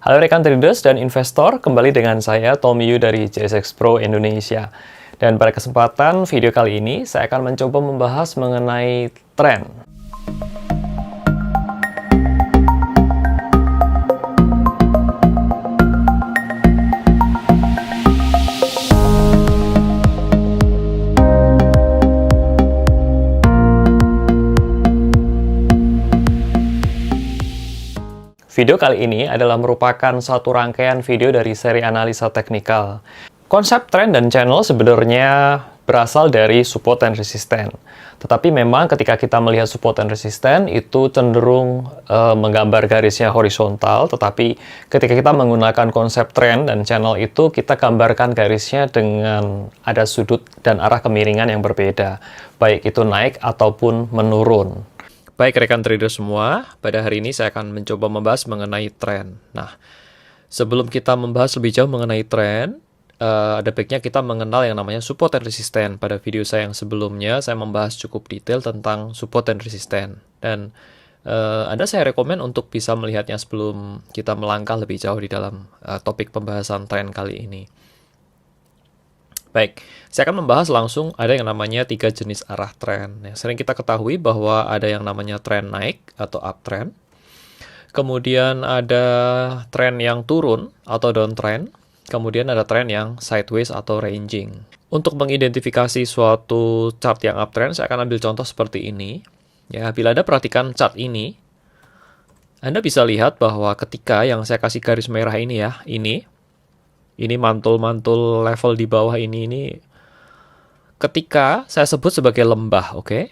Halo rekan traders dan investor, kembali dengan saya Tommy Yu dari JSX Pro Indonesia. Dan pada kesempatan video kali ini, saya akan mencoba membahas mengenai tren. Video kali ini adalah merupakan satu rangkaian video dari seri analisa teknikal. Konsep tren dan channel sebenarnya berasal dari support dan resisten. Tetapi memang ketika kita melihat support dan resisten itu cenderung menggambar garisnya horizontal, tetapi ketika kita menggunakan konsep tren dan channel itu kita gambarkan garisnya dengan ada sudut dan arah kemiringan yang berbeda, baik itu naik ataupun menurun. Baik rekan trader semua, pada hari ini saya akan mencoba membahas mengenai tren. Nah, sebelum kita membahas lebih jauh mengenai tren, ada baiknya kita mengenal yang namanya support dan resisten. Pada video saya yang sebelumnya, saya membahas cukup detail tentang support dan resisten. Dan Anda saya rekomen untuk bisa melihatnya sebelum kita melangkah lebih jauh di dalam topik pembahasan tren kali ini. Baik, saya akan membahas langsung ada yang namanya 3 jenis arah tren. Yang sering kita ketahui bahwa ada yang namanya tren naik atau uptrend. Kemudian ada tren yang turun atau downtrend. Kemudian ada tren yang sideways atau ranging. Untuk mengidentifikasi suatu chart yang uptrend, saya akan ambil contoh seperti ini. Ya, bila Anda perhatikan chart ini, Anda bisa lihat bahwa ketika yang saya kasih garis merah ini ya, ini mantul-mantul level di bawah ini ketika saya sebut sebagai lembah, oke?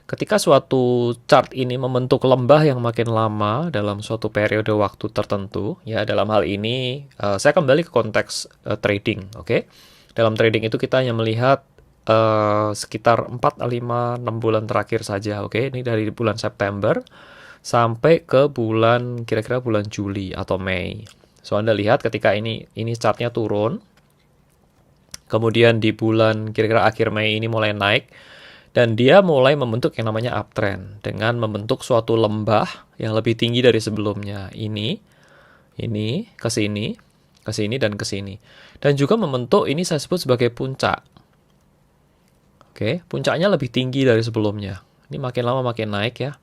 Ketika suatu chart ini membentuk lembah yang makin lama dalam suatu periode waktu tertentu, ya dalam hal ini saya kembali ke konteks trading, oke? Dalam trading itu kita hanya melihat sekitar 4, 5, 6 bulan terakhir saja, oke? Ini dari bulan September sampai ke bulan kira-kira bulan Juli atau Mei. So, Anda lihat ketika ini chartnya turun, kemudian di bulan kira-kira akhir Mei ini mulai naik, dan dia mulai membentuk yang namanya uptrend, dengan membentuk suatu lembah yang lebih tinggi dari sebelumnya. Ini, ke sini, dan ke sini. Dan juga membentuk, ini saya sebut sebagai puncak. Oke, puncaknya lebih tinggi dari sebelumnya. Ini makin lama makin naik ya.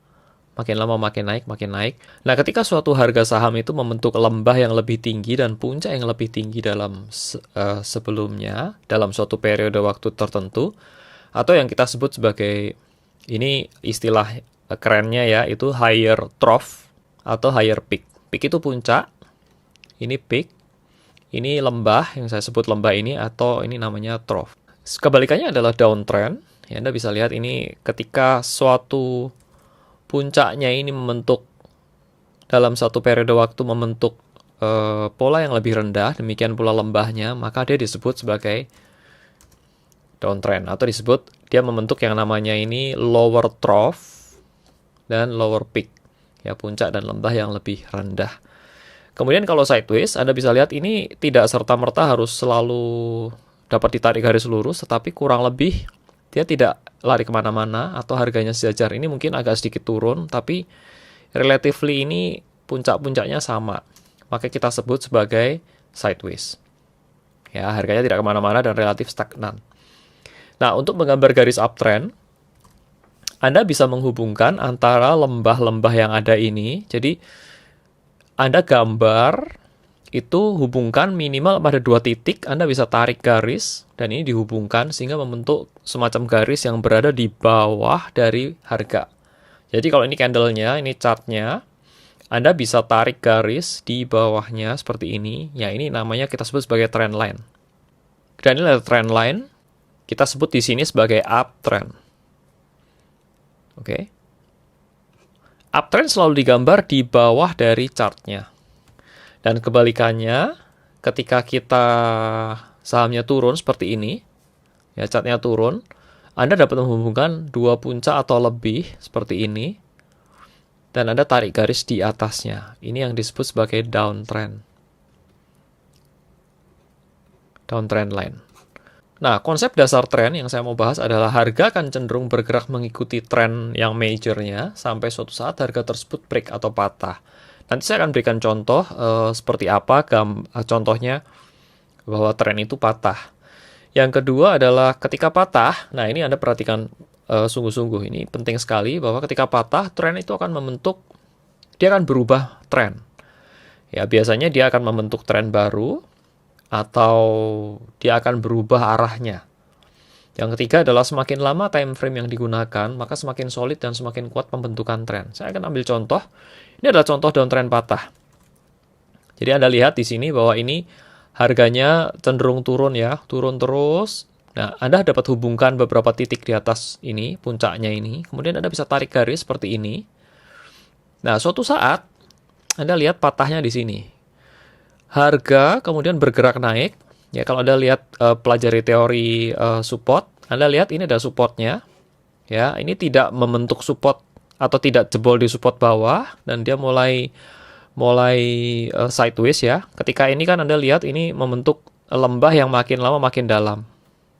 Makin lama makin naik. Nah, ketika suatu harga saham itu membentuk lembah yang lebih tinggi dan puncak yang lebih tinggi dalam sebelumnya, dalam suatu periode waktu tertentu, atau yang kita sebut sebagai, ini istilah kerennya ya, itu higher trough atau higher peak. Peak itu puncak, ini peak, ini lembah, yang saya sebut lembah ini, atau ini namanya trough. Kebalikannya adalah downtrend. Ya, Anda bisa lihat ini ketika suatu puncaknya ini membentuk dalam satu periode waktu membentuk pola yang lebih rendah, demikian pula lembahnya, maka dia disebut sebagai downtrend atau disebut dia membentuk yang namanya ini lower trough dan lower peak, ya puncak dan lembah yang lebih rendah. Kemudian kalau sideways, Anda bisa lihat ini tidak serta-merta harus selalu dapat ditarik garis lurus, tetapi kurang lebih dia tidak lari kemana-mana atau harganya sejajar. Ini mungkin agak sedikit turun, tapi relatively ini puncak-puncaknya sama. Maka kita sebut sebagai sideways. Ya, harganya tidak kemana-mana dan relatif stagnan. Nah, untuk menggambar garis uptrend, Anda bisa menghubungkan antara lembah-lembah yang ada ini. Jadi, Anda gambar itu hubungkan minimal pada 2 titik, Anda bisa tarik garis, dan ini dihubungkan sehingga membentuk semacam garis yang berada di bawah dari harga. Jadi kalau ini candle-nya, ini chart-nya, Anda bisa tarik garis di bawahnya seperti ini. Ya, ini namanya kita sebut sebagai trend line. Dan ini adalah trend line, kita sebut di sini sebagai uptrend. Oke. Uptrend selalu digambar di bawah dari chart-nya. Dan kebalikannya, ketika kita sahamnya turun seperti ini, ya chartnya turun, Anda dapat menghubungkan 2 puncak atau lebih seperti ini, dan Anda tarik garis di atasnya. Ini yang disebut sebagai downtrend. Downtrend line. Nah, konsep dasar tren yang saya mau bahas adalah harga akan cenderung bergerak mengikuti tren yang majornya sampai suatu saat harga tersebut break atau patah. Nanti saya akan berikan contoh seperti apa contohnya bahwa tren itu patah. Yang kedua adalah ketika patah, nah ini Anda perhatikan sungguh-sungguh, ini penting sekali bahwa ketika patah, tren itu akan membentuk, dia akan berubah tren. Ya, biasanya dia akan membentuk tren baru, atau dia akan berubah arahnya. Yang ketiga adalah semakin lama time frame yang digunakan, maka semakin solid dan semakin kuat pembentukan tren. Saya akan ambil contoh. Ini adalah contoh downtrend patah. Jadi Anda lihat di sini bahwa ini harganya cenderung turun ya, turun terus. Nah, Anda dapat hubungkan beberapa titik di atas ini, puncaknya ini. Kemudian Anda bisa tarik garis seperti ini. Nah, suatu saat Anda lihat patahnya di sini. Harga kemudian bergerak naik. Ya, kalau Anda lihat pelajari teori support, Anda lihat ini ada supportnya. Ya, ini tidak membentuk support atau tidak jebol di support bawah dan dia mulai sideways ya. Ketika ini kan Anda lihat ini membentuk lembah yang makin lama makin dalam.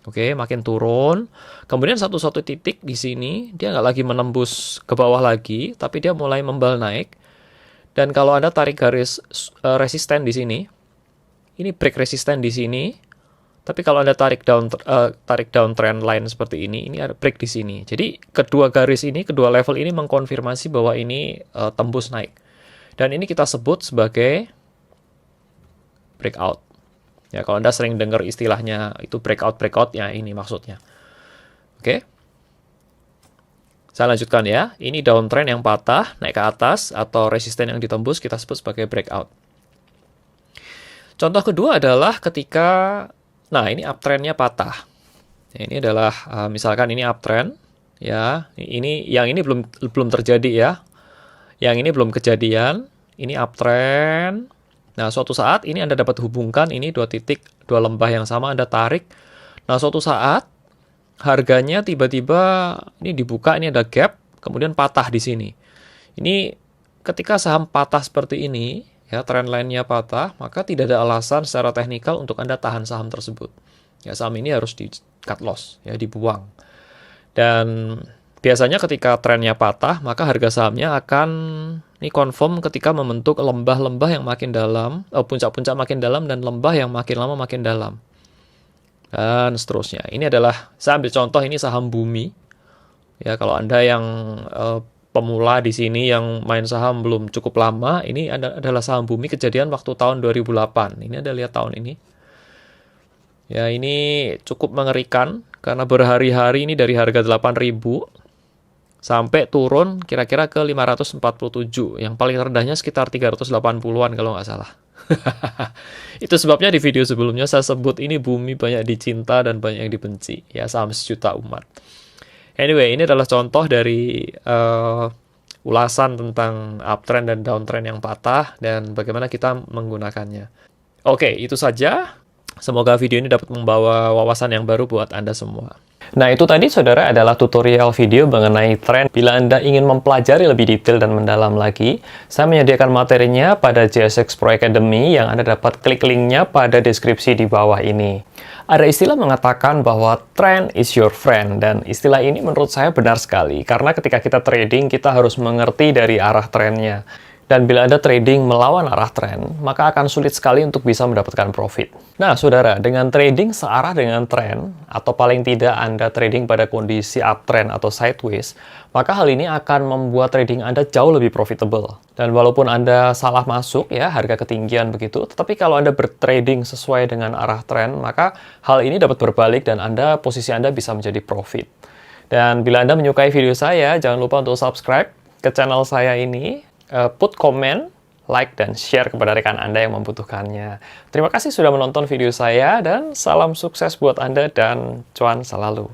Oke, makin turun. Kemudian satu titik di sini dia nggak lagi menembus ke bawah lagi, tapi dia mulai membal naik. Dan kalau Anda tarik garis resisten di sini, ini break resisten di sini. Tapi kalau Anda tarik down trend line seperti ini ada break di sini. Jadi kedua garis ini, kedua level ini mengkonfirmasi bahwa ini tembus naik. Dan ini kita sebut sebagai breakout. Ya, kalau Anda sering dengar istilahnya itu breakout ya ini maksudnya. Oke. Saya lanjutkan ya. Ini downtrend yang patah, naik ke atas, atau resisten yang ditembus, kita sebut sebagai breakout. Contoh kedua adalah ketika, nah ini uptrendnya patah. Ini adalah, misalkan ini uptrend, ya. Yang ini belum terjadi ya. Yang ini belum kejadian. Ini uptrend. Nah, suatu saat ini Anda dapat hubungkan ini dua titik, dua lembah yang sama, Anda tarik. Nah, suatu saat harganya tiba-tiba ini dibuka, ini ada gap, kemudian patah di sini. Ini ketika saham patah seperti ini, ya trend line-nya patah, maka tidak ada alasan secara teknikal untuk Anda tahan saham tersebut. Ya, saham ini harus di cut loss, ya dibuang. Dan biasanya ketika trennya patah, maka harga sahamnya akan ini confirm ketika membentuk lembah-lembah yang makin dalam, puncak-puncak makin dalam dan lembah yang makin lama makin dalam. Dan seterusnya. Ini adalah, saya ambil contoh ini saham Bumi. Ya, kalau Anda yang pemula di sini yang main saham belum cukup lama, ini adalah saham Bumi kejadian waktu tahun 2008. Ini Anda lihat tahun ini. Ya, ini cukup mengerikan karena berhari-hari ini dari harga 8.000 sampai turun kira-kira ke 547. Yang paling rendahnya sekitar 380-an kalau nggak salah. Itu sebabnya di video sebelumnya saya sebut ini Bumi banyak dicinta dan banyak yang dibenci. Ya, saham sejuta umat. Anyway, ini adalah contoh dari ulasan tentang uptrend dan downtrend yang patah dan bagaimana kita menggunakannya. Oke, itu saja. Semoga video ini dapat membawa wawasan yang baru buat Anda semua. Nah, itu tadi, saudara, adalah tutorial video mengenai tren. Bila Anda ingin mempelajari lebih detail dan mendalam lagi, saya menyediakan materinya pada JSX Pro Academy yang Anda dapat klik linknya pada deskripsi di bawah ini. Ada istilah mengatakan bahwa trend is your friend, dan istilah ini menurut saya benar sekali, karena ketika kita trading, kita harus mengerti dari arah trennya. Dan bila Anda trading melawan arah tren, maka akan sulit sekali untuk bisa mendapatkan profit. Nah, saudara, dengan trading searah dengan tren, atau paling tidak Anda trading pada kondisi uptrend atau sideways, maka hal ini akan membuat trading Anda jauh lebih profitable. Dan walaupun Anda salah masuk, ya, harga ketinggian begitu, tetapi kalau Anda bertrading sesuai dengan arah tren, maka hal ini dapat berbalik dan posisi Anda bisa menjadi profit. Dan bila Anda menyukai video saya, jangan lupa untuk subscribe ke channel saya ini, put comment, like, dan share kepada rekan Anda yang membutuhkannya. Terima kasih sudah menonton video saya, dan salam sukses buat Anda dan cuan selalu.